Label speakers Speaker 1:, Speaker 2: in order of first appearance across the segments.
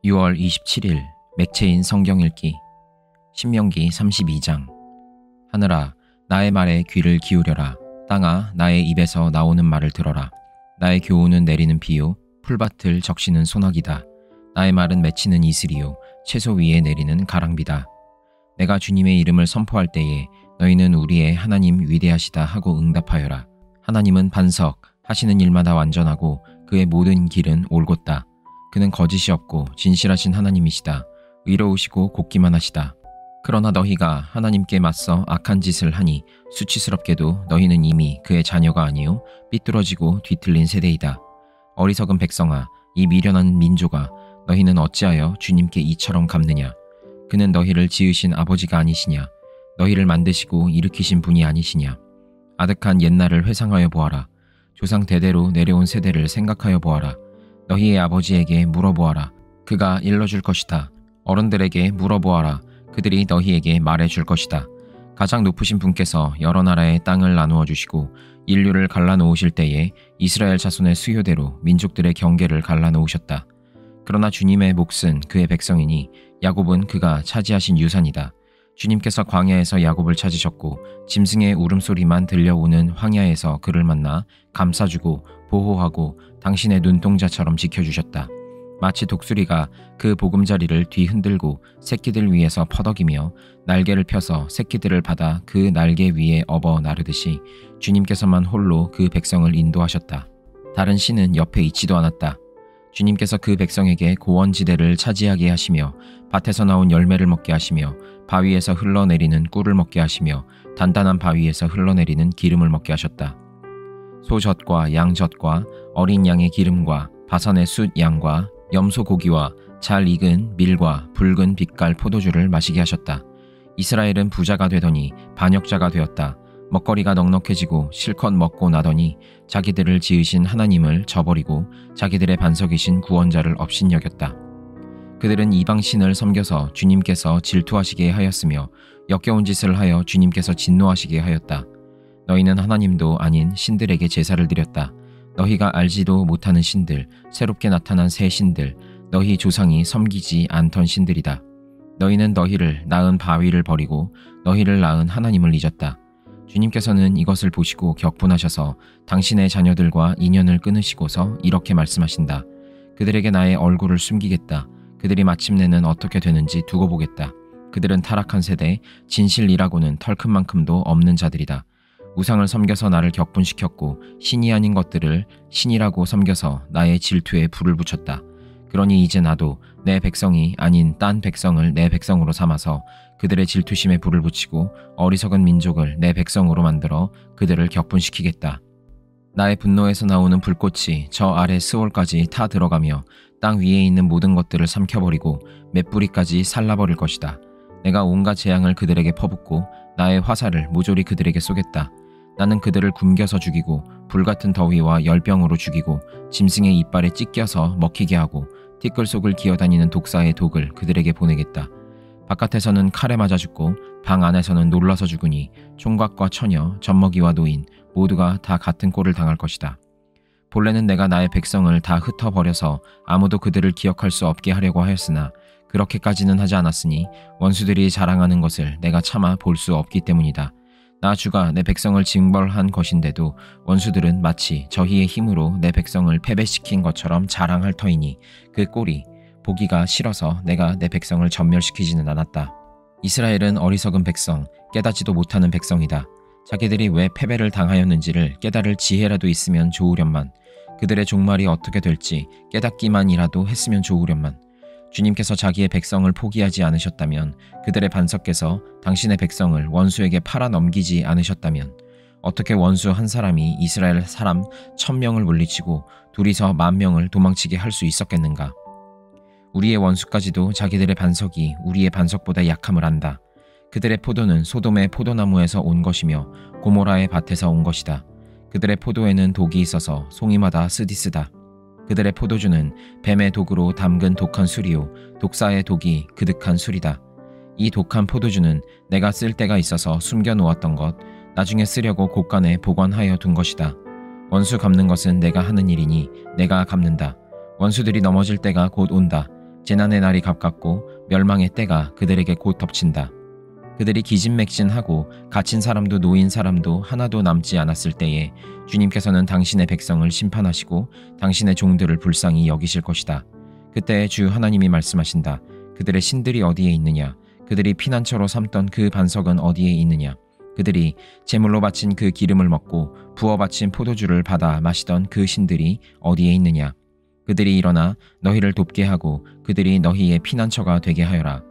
Speaker 1: (6월 27일) 맥체인 성경 읽기. 신명기 32장. 하늘아, 나의 말에 귀를 기울여라. 땅아, 나의 입에서 나오는 말을 들어라. 나의 교훈은 내리는 비요, 풀밭을 적시는 소나기다. 나의 말은 맺히는 이슬이요, 채소 위에 내리는 가랑비다. 내가 주님의 이름을 선포할 때에 너희는 우리의 하나님 위대하시다 하고 응답하여라. 하나님은 반석, 하시는 일마다 완전하고 그의 모든 길은 올곧다. 그는 거짓이 없고 진실하신 하나님이시다. 의로우시고 곱기만 하시다. 그러나 너희가 하나님께 맞서 악한 짓을 하니 수치스럽게도 너희는 이미 그의 자녀가 아니요 삐뚤어지고 뒤틀린 세대이다. 어리석은 백성아, 이 미련한 민족아, 너희는 어찌하여 주님께 이처럼 갚느냐. 그는 너희를 지으신 아버지가 아니시냐. 너희를 만드시고 일으키신 분이 아니시냐. 아득한 옛날을 회상하여 보아라. 조상 대대로 내려온 세대를 생각하여 보아라. 너희의 아버지에게 물어보아라. 그가 일러줄 것이다. 어른들에게 물어보아라. 그들이 너희에게 말해줄 것이다. 가장 높으신 분께서 여러 나라의 땅을 나누어 주시고 인류를 갈라놓으실 때에 이스라엘 자손의 수요대로 민족들의 경계를 갈라놓으셨다. 그러나 주님의 몫은 그의 백성이니 야곱은 그가 차지하신 유산이다. 주님께서 광야에서 야곱을 찾으셨고 짐승의 울음소리만 들려오는 황야에서 그를 만나 감싸주고 보호하고 당신의 눈동자처럼 지켜주셨다. 마치 독수리가 그 보금자리를 뒤흔들고 새끼들 위에서 퍼덕이며 날개를 펴서 새끼들을 받아 그 날개 위에 업어 나르듯이 주님께서만 홀로 그 백성을 인도하셨다. 다른 신은 옆에 있지도 않았다. 주님께서 그 백성에게 고원지대를 차지하게 하시며 밭에서 나온 열매를 먹게 하시며 바위에서 흘러내리는 꿀을 먹게 하시며 단단한 바위에서 흘러내리는 기름을 먹게 하셨다. 소젖과 양젖과 어린 양의 기름과 바산의 숫 양과 염소 고기와 잘 익은 밀과 붉은 빛깔 포도주를 마시게 하셨다. 이스라엘은 부자가 되더니 반역자가 되었다. 먹거리가 넉넉해지고 실컷 먹고 나더니 자기들을 지으신 하나님을 저버리고 자기들의 반석이신 구원자를 업신여겼다. 그들은 이방신을 섬겨서 주님께서 질투하시게 하였으며 역겨운 짓을 하여 주님께서 진노하시게 하였다. 너희는 하나님도 아닌 신들에게 제사를 드렸다. 너희가 알지도 못하는 신들, 새롭게 나타난 새 신들, 너희 조상이 섬기지 않던 신들이다. 너희는 너희를 낳은 바위를 버리고 너희를 낳은 하나님을 잊었다. 주님께서는 이것을 보시고 격분하셔서 당신의 자녀들과 인연을 끊으시고서 이렇게 말씀하신다. 그들에게 나의 얼굴을 숨기겠다. 그들이 마침내는 어떻게 되는지 두고 보겠다. 그들은 타락한 세대, 진실이라고는 털큰 만큼도 없는 자들이다. 우상을 섬겨서 나를 격분시켰고 신이 아닌 것들을 신이라고 섬겨서 나의 질투에 불을 붙였다. 그러니 이제 나도 내 백성이 아닌 딴 백성을 내 백성으로 삼아서 그들의 질투심에 불을 붙이고 어리석은 민족을 내 백성으로 만들어 그들을 격분시키겠다. 나의 분노에서 나오는 불꽃이 저 아래 스올까지 타 들어가며 땅 위에 있는 모든 것들을 삼켜버리고 맷뿌리까지 살라버릴 것이다. 내가 온갖 재앙을 그들에게 퍼붓고 나의 화살을 모조리 그들에게 쏘겠다. 나는 그들을 굶겨서 죽이고 불같은 더위와 열병으로 죽이고 짐승의 이빨에 찢겨서 먹히게 하고 티끌 속을 기어다니는 독사의 독을 그들에게 보내겠다. 바깥에서는 칼에 맞아 죽고 방 안에서는 놀라서 죽으니 총각과 처녀, 젖먹이와 노인 모두가 다 같은 꼴을 당할 것이다. 본래는 내가 나의 백성을 다 흩어버려서 아무도 그들을 기억할 수 없게 하려고 하였으나 그렇게까지는 하지 않았으니 원수들이 자랑하는 것을 내가 차마 볼 수 없기 때문이다. 나 주가 내 백성을 징벌한 것인데도 원수들은 마치 저희의 힘으로 내 백성을 패배시킨 것처럼 자랑할 터이니 그 꼴이 보기가 싫어서 내가 내 백성을 전멸시키지는 않았다. 이스라엘은 어리석은 백성, 깨닫지도 못하는 백성이다. 자기들이 왜 패배를 당하였는지를 깨달을 지혜라도 있으면 좋으련만, 그들의 종말이 어떻게 될지 깨닫기만이라도 했으면 좋으련만. 주님께서 자기의 백성을 포기하지 않으셨다면, 그들의 반석께서 당신의 백성을 원수에게 팔아 넘기지 않으셨다면 어떻게 원수 한 사람이 이스라엘 사람 1000명을 물리치고 둘이서 10,000명을 도망치게 할 수 있었겠는가? 우리의 원수까지도 자기들의 반석이 우리의 반석보다 약함을 안다. 그들의 포도는 소돔의 포도나무에서 온 것이며 고모라의 밭에서 온 것이다. 그들의 포도에는 독이 있어서 송이마다 쓰디쓰다. 그들의 포도주는 뱀의 독으로 담근 독한 술이요 독사의 독이 그득한 술이다. 이 독한 포도주는 내가 쓸 때가 있어서 숨겨놓았던 것, 나중에 쓰려고 곳간에 보관하여 둔 것이다. 원수 갚는 것은 내가 하는 일이니 내가 갚는다. 원수들이 넘어질 때가 곧 온다. 재난의 날이 가깝고 멸망의 때가 그들에게 곧 덮친다. 그들이 기진맥진하고 갇힌 사람도 노인 사람도 하나도 남지 않았을 때에 주님께서는 당신의 백성을 심판하시고 당신의 종들을 불쌍히 여기실 것이다. 그때 주 하나님이 말씀하신다. 그들의 신들이 어디에 있느냐? 그들이 피난처로 삼던 그 반석은 어디에 있느냐? 그들이 제물로 바친 그 기름을 먹고 부어 바친 포도주를 받아 마시던 그 신들이 어디에 있느냐? 그들이 일어나 너희를 돕게 하고 그들이 너희의 피난처가 되게 하여라.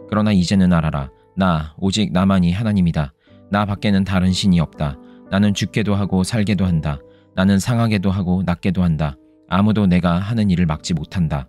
Speaker 1: 그러나 이제는 알아라. 나 오직 나만이 하나님이다. 나 밖에는 다른 신이 없다. 나는 죽게도 하고 살게도 한다. 나는 상하게도 하고 낫게도 한다. 아무도 내가 하는 일을 막지 못한다.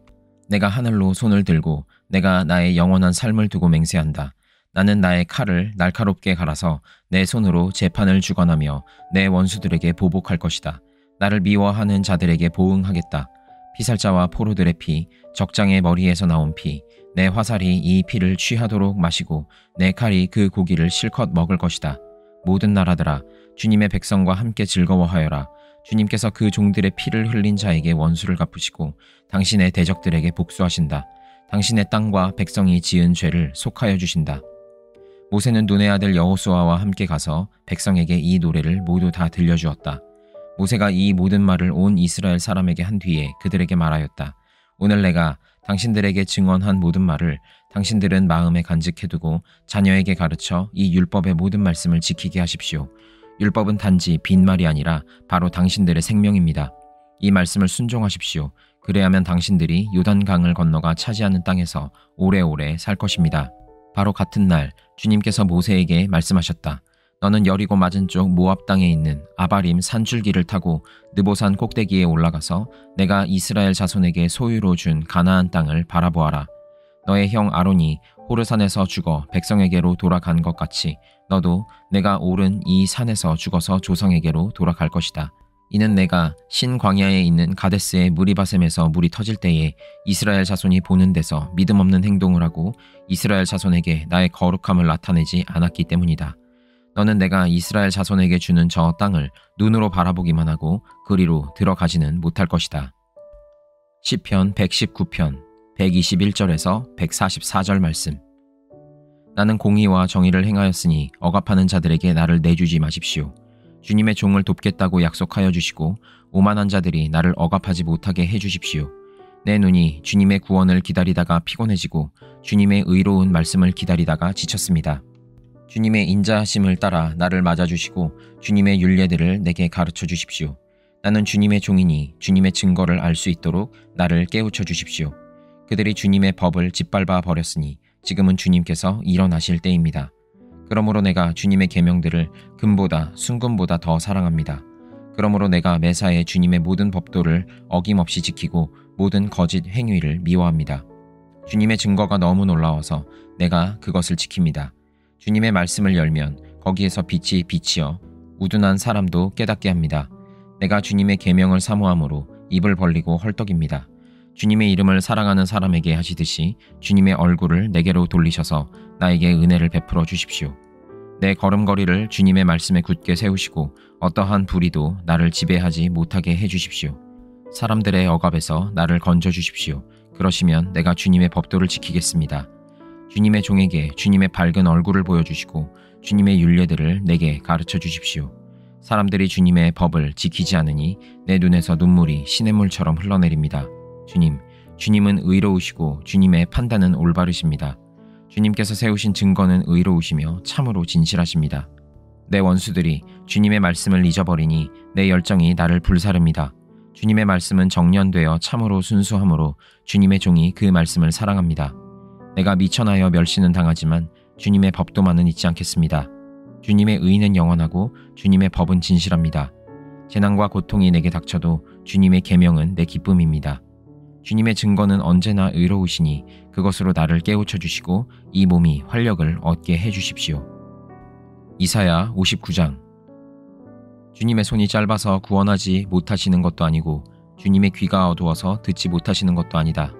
Speaker 1: 내가 하늘로 손을 들고 내가 나의 영원한 삶을 두고 맹세한다. 나는 나의 칼을 날카롭게 갈아서 내 손으로 재판을 주관하며 내 원수들에게 보복할 것이다. 나를 미워하는 자들에게 보응하겠다. 피살자와 포로들의 피, 적장의 머리에서 나온 피, 내 화살이 이 피를 취하도록 마시고 내 칼이 그 고기를 실컷 먹을 것이다. 모든 나라들아, 주님의 백성과 함께 즐거워하여라. 주님께서 그 종들의 피를 흘린 자에게 원수를 갚으시고 당신의 대적들에게 복수하신다. 당신의 땅과 백성이 지은 죄를 속하여 주신다. 모세는 눈의 아들 여호수아와 함께 가서 백성에게 이 노래를 모두 다 들려주었다. 모세가 이 모든 말을 온 이스라엘 사람에게 한 뒤에 그들에게 말하였다. 오늘 내가 당신들에게 증언한 모든 말을 당신들은 마음에 간직해두고 자녀에게 가르쳐 이 율법의 모든 말씀을 지키게 하십시오. 율법은 단지 빈말이 아니라 바로 당신들의 생명입니다. 이 말씀을 순종하십시오. 그래야만 당신들이 요단강을 건너가 차지하는 땅에서 오래오래 살 것입니다. 바로 같은 날 주님께서 모세에게 말씀하셨다. 너는 여리고 맞은쪽 모압 땅에 있는 아바림 산줄기를 타고 느보산 꼭대기에 올라가서 내가 이스라엘 자손에게 소유로 준 가나안 땅을 바라보아라. 너의 형 아론이 호르산에서 죽어 백성에게로 돌아간 것 같이 너도 내가 오른 이 산에서 죽어서 조상에게로 돌아갈 것이다. 이는 내가 신광야에 있는 가데스의 무리바셈에서 물이 터질 때에 이스라엘 자손이 보는 데서 믿음 없는 행동을 하고 이스라엘 자손에게 나의 거룩함을 나타내지 않았기 때문이다. 너는 내가 이스라엘 자손에게 주는 저 땅을 눈으로 바라보기만 하고 그리로 들어가지는 못할 것이다. 시편 119편 121절에서 144절 말씀. 나는 공의와 정의를 행하였으니 억압하는 자들에게 나를 내주지 마십시오. 주님의 종을 돕겠다고 약속하여 주시고 오만한 자들이 나를 억압하지 못하게 해주십시오. 내 눈이 주님의 구원을 기다리다가 피곤해지고 주님의 의로운 말씀을 기다리다가 지쳤습니다. 주님의 인자하심을 따라 나를 맞아주시고 주님의 율례들을 내게 가르쳐 주십시오. 나는 주님의 종이니 주님의 증거를 알 수 있도록 나를 깨우쳐 주십시오. 그들이 주님의 법을 짓밟아 버렸으니 지금은 주님께서 일어나실 때입니다. 그러므로 내가 주님의 계명들을 금보다 순금보다 더 사랑합니다. 그러므로 내가 매사에 주님의 모든 법도를 어김없이 지키고 모든 거짓 행위를 미워합니다. 주님의 증거가 너무 놀라워서 내가 그것을 지킵니다. 주님의 말씀을 열면 거기에서 빛이 비치어 우둔한 사람도 깨닫게 합니다. 내가 주님의 계명을 사모함으로 입을 벌리고 헐떡입니다. 주님의 이름을 사랑하는 사람에게 하시듯이 주님의 얼굴을 내게로 돌리셔서 나에게 은혜를 베풀어 주십시오. 내 걸음걸이를 주님의 말씀에 굳게 세우시고 어떠한 불의도 나를 지배하지 못하게 해주십시오. 사람들의 억압에서 나를 건져 주십시오. 그러시면 내가 주님의 법도를 지키겠습니다. 주님의 종에게 주님의 밝은 얼굴을 보여주시고 주님의 율례들을 내게 가르쳐 주십시오. 사람들이 주님의 법을 지키지 않으니 내 눈에서 눈물이 시냇물처럼 흘러내립니다. 주님은 의로우시고 주님의 판단은 올바르십니다. 주님께서 세우신 증거는 의로우시며 참으로 진실하십니다. 내 원수들이 주님의 말씀을 잊어버리니 내 열정이 나를 불사릅니다. 주님의 말씀은 정련되어 참으로 순수함으로 주님의 종이 그 말씀을 사랑합니다. 내가 미천하여 멸시는 당하지만 주님의 법도만은 잊지 않겠습니다. 주님의 의는 영원하고 주님의 법은 진실합니다. 재난과 고통이 내게 닥쳐도 주님의 계명은 내 기쁨입니다. 주님의 증거는 언제나 의로우시니 그것으로 나를 깨우쳐 주시고 이 몸이 활력을 얻게 해주십시오. 이사야 59장. 주님의 손이 짧아서 구원하지 못하시는 것도 아니고 주님의 귀가 어두워서 듣지 못하시는 것도 아니다.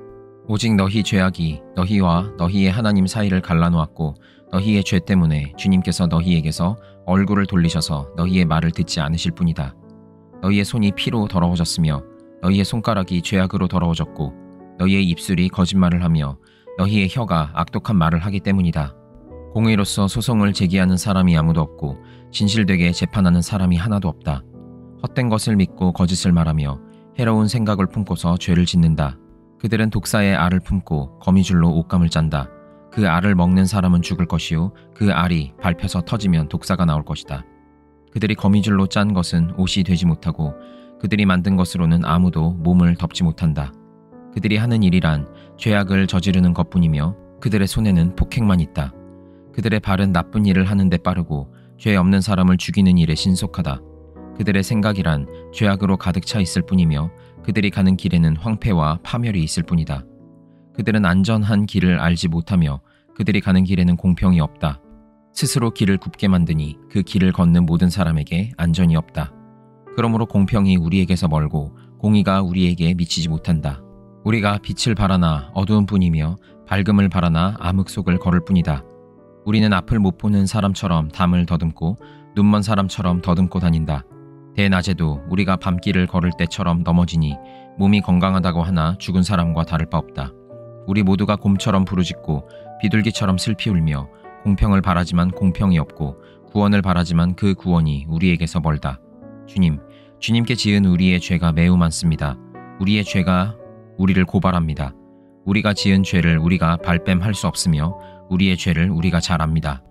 Speaker 1: 오직 너희 죄악이 너희와 너희의 하나님 사이를 갈라놓았고 너희의 죄 때문에 주님께서 너희에게서 얼굴을 돌리셔서 너희의 말을 듣지 않으실 뿐이다. 너희의 손이 피로 더러워졌으며 너희의 손가락이 죄악으로 더러워졌고 너희의 입술이 거짓말을 하며 너희의 혀가 악독한 말을 하기 때문이다. 공의로서 소송을 제기하는 사람이 아무도 없고 진실되게 재판하는 사람이 하나도 없다. 헛된 것을 믿고 거짓을 말하며 해로운 생각을 품고서 죄를 짓는다. 그들은 독사의 알을 품고 거미줄로 옷감을 짠다. 그 알을 먹는 사람은 죽을 것이요 그 알이 밟혀서 터지면 독사가 나올 것이다. 그들이 거미줄로 짠 것은 옷이 되지 못하고 그들이 만든 것으로는 아무도 몸을 덮지 못한다. 그들이 하는 일이란 죄악을 저지르는 것뿐이며 그들의 손에는 폭행만 있다. 그들의 발은 나쁜 일을 하는 데 빠르고 죄 없는 사람을 죽이는 일에 신속하다. 그들의 생각이란 죄악으로 가득 차 있을 뿐이며 그들이 가는 길에는 황폐와 파멸이 있을 뿐이다. 그들은 안전한 길을 알지 못하며 그들이 가는 길에는 공평이 없다. 스스로 길을 굽게 만드니 그 길을 걷는 모든 사람에게 안전이 없다. 그러므로 공평이 우리에게서 멀고 공의가 우리에게 미치지 못한다. 우리가 빛을 바라나 어두운 뿐이며 밝음을 바라나 암흑 속을 걸을 뿐이다. 우리는 앞을 못 보는 사람처럼 담을 더듬고 눈먼 사람처럼 더듬고 다닌다. 대낮에도 우리가 밤길을 걸을 때처럼 넘어지니 몸이 건강하다고 하나 죽은 사람과 다를 바 없다. 우리 모두가 곰처럼 부르짖고 비둘기처럼 슬피 울며 공평을 바라지만 공평이 없고 구원을 바라지만 그 구원이 우리에게서 멀다. 주님께 지은 우리의 죄가 매우 많습니다. 우리의 죄가 우리를 고발합니다. 우리가 지은 죄를 우리가 발뺌할 수 없으며 우리의 죄를 우리가 잘 압니다.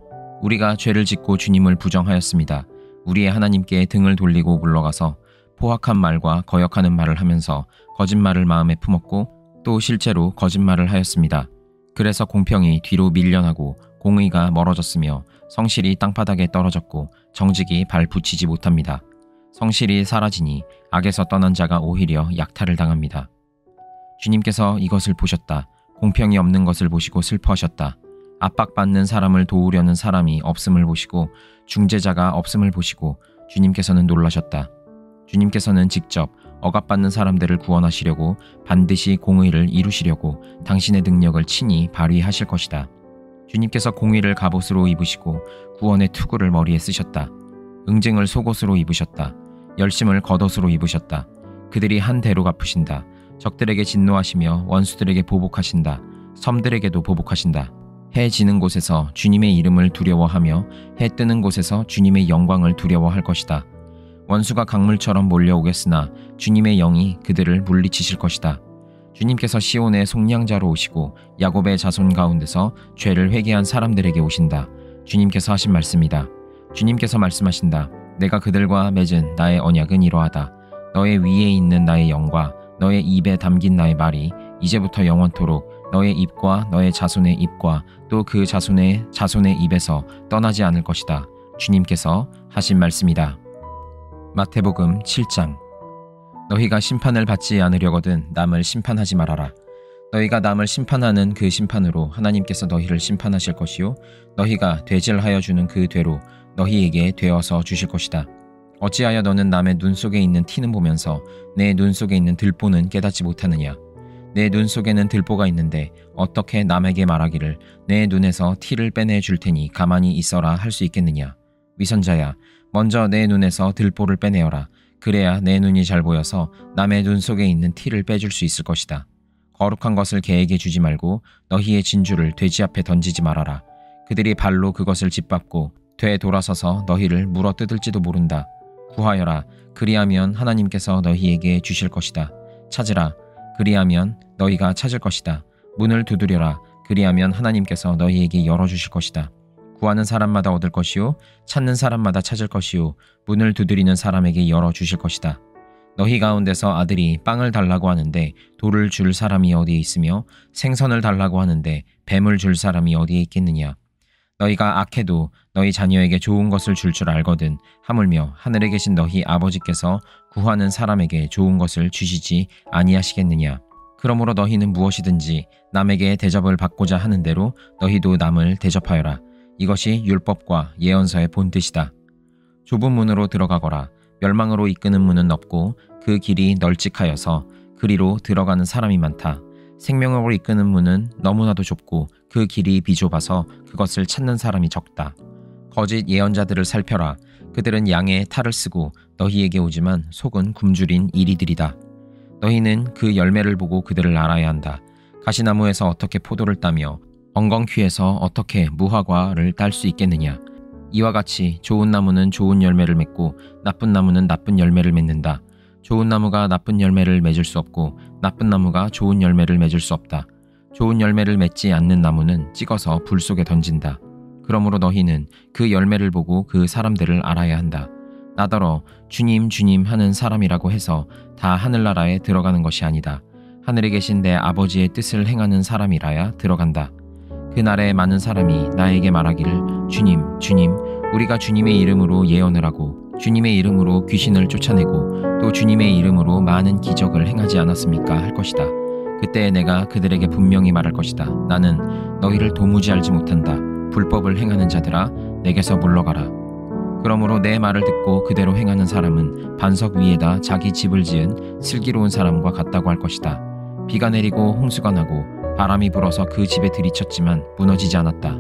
Speaker 1: 우리가 죄를 짓고 주님을 부정하였습니다. 우리의 하나님께 등을 돌리고 물러가서 포악한 말과 거역하는 말을 하면서 거짓말을 마음에 품었고 또 실제로 거짓말을 하였습니다. 그래서 공평이 뒤로 밀려나고 공의가 멀어졌으며 성실이 땅바닥에 떨어졌고 정직이 발붙이지 못합니다. 성실이 사라지니 악에서 떠난 자가 오히려 약탈을 당합니다. 주님께서 이것을 보셨다. 공평이 없는 것을 보시고 슬퍼하셨다. 압박받는 사람을 도우려는 사람이 없음을 보시고 중재자가 없음을 보시고 주님께서는 놀라셨다. 주님께서는 직접 억압받는 사람들을 구원하시려고 반드시 공의를 이루시려고 당신의 능력을 친히 발휘하실 것이다. 주님께서 공의를 갑옷으로 입으시고 구원의 투구를 머리에 쓰셨다. 응징을 속옷으로 입으셨다. 열심을 겉옷으로 입으셨다. 그들이 한 대로 갚으신다. 적들에게 진노하시며 원수들에게 보복하신다. 섬들에게도 보복하신다. 해 지는 곳에서 주님의 이름을 두려워하며 해 뜨는 곳에서 주님의 영광을 두려워할 것이다. 원수가 강물처럼 몰려오겠으나 주님의 영이 그들을 물리치실 것이다. 주님께서 시온의 속량자로 오시고 야곱의 자손 가운데서 죄를 회개한 사람들에게 오신다. 주님께서 하신 말씀이다. 주님께서 말씀하신다. 내가 그들과 맺은 나의 언약은 이러하다. 너의 위에 있는 나의 영과 너의 입에 담긴 나의 말이 이제부터 영원토록 너의 입과 너의 자손의 입과 또 그 자손의 입에서 떠나지 않을 것이다. 주님께서 하신 말씀이다. 마태복음 7장. 너희가 심판을 받지 않으려거든 남을 심판하지 말아라. 너희가 남을 심판하는 그 심판으로 하나님께서 너희를 심판하실 것이요 너희가 되질하여 주는 그 되로 너희에게 되어서 주실 것이다. 어찌하여 너는 남의 눈 속에 있는 티는 보면서 내 눈 속에 있는 들보는 깨닫지 못하느냐. 내 눈 속에는 들보가 있는데 어떻게 남에게 말하기를 내 눈에서 티를 빼내 줄 테니 가만히 있어라 할 수 있겠느냐. 위선자야, 먼저 내 눈에서 들보를 빼내어라. 그래야 내 눈이 잘 보여서 남의 눈 속에 있는 티를 빼줄 수 있을 것이다. 거룩한 것을 개에게 주지 말고 너희의 진주를 돼지 앞에 던지지 말아라. 그들이 발로 그것을 짓밟고 되돌아서서 너희를 물어 뜯을지도 모른다. 구하여라. 그리하면 하나님께서 너희에게 주실 것이다. 찾으라. 그리하면 너희가 찾을 것이다. 문을 두드려라. 그리하면 하나님께서 너희에게 열어주실 것이다. 구하는 사람마다 얻을 것이요 찾는 사람마다 찾을 것이요 문을 두드리는 사람에게 열어주실 것이다. 너희 가운데서 아들이 빵을 달라고 하는데 돌을 줄 사람이 어디에 있으며 생선을 달라고 하는데 뱀을 줄 사람이 어디에 있겠느냐. 너희가 악해도 너희 자녀에게 좋은 것을 줄 알거든 하물며 하늘에 계신 너희 아버지께서 구하는 사람에게 좋은 것을 주시지 아니하시겠느냐. 그러므로 너희는 무엇이든지 남에게 대접을 받고자 하는 대로 너희도 남을 대접하여라. 이것이 율법과 예언서의 본뜻이다. 좁은 문으로 들어가거라. 멸망으로 이끄는 문은 없고 그 길이 널찍하여서 그리로 들어가는 사람이 많다. 생명으로 이끄는 문은 너무나도 좁고 그 길이 비좁아서 그것을 찾는 사람이 적다. 거짓 예언자들을 살펴라. 그들은 양의 탈을 쓰고 너희에게 오지만 속은 굶주린 이리들이다. 너희는 그 열매를 보고 그들을 알아야 한다. 가시나무에서 어떻게 포도를 따며 엉겅퀴에서 어떻게 무화과를 딸 수 있겠느냐. 이와 같이 좋은 나무는 좋은 열매를 맺고 나쁜 나무는 나쁜 열매를 맺는다. 좋은 나무가 나쁜 열매를 맺을 수 없고 나쁜 나무가 좋은 열매를 맺을 수 없다. 좋은 열매를 맺지 않는 나무는 찍어서 불 속에 던진다. 그러므로 너희는 그 열매를 보고 그 사람들을 알아야 한다. 나더러 주님 주님 하는 사람이라고 해서 다 하늘나라에 들어가는 것이 아니다. 하늘에 계신 내 아버지의 뜻을 행하는 사람이라야 들어간다. 그날에 많은 사람이 나에게 말하기를 주님 주님 우리가 주님의 이름으로 예언을 하고 주님의 이름으로 귀신을 쫓아내고 또 주님의 이름으로 많은 기적을 행하지 않았습니까? 할 것이다. 그때 내가 그들에게 분명히 말할 것이다. 나는 너희를 도무지 알지 못한다. 불법을 행하는 자들아 내게서 물러가라. 그러므로 내 말을 듣고 그대로 행하는 사람은 반석 위에다 자기 집을 지은 슬기로운 사람과 같다고 할 것이다. 비가 내리고 홍수가 나고 바람이 불어서 그 집에 들이쳤지만 무너지지 않았다.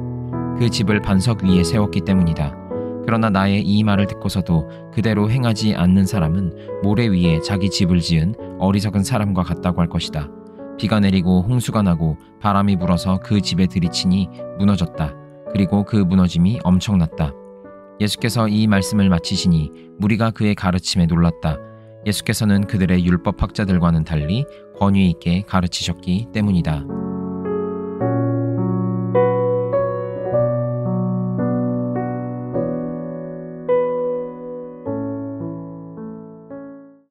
Speaker 1: 그 집을 반석 위에 세웠기 때문이다. 그러나 나의 이 말을 듣고서도 그대로 행하지 않는 사람은 모래 위에 자기 집을 지은 어리석은 사람과 같다고 할 것이다. 비가 내리고 홍수가 나고 바람이 불어서 그 집에 들이치니 무너졌다. 그리고 그 무너짐이 엄청났다. 예수께서 이 말씀을 마치시니 무리가 그의 가르침에 놀랐다. 예수께서는 그들의 율법학자들과는 달리 권위 있게 가르치셨기 때문이다.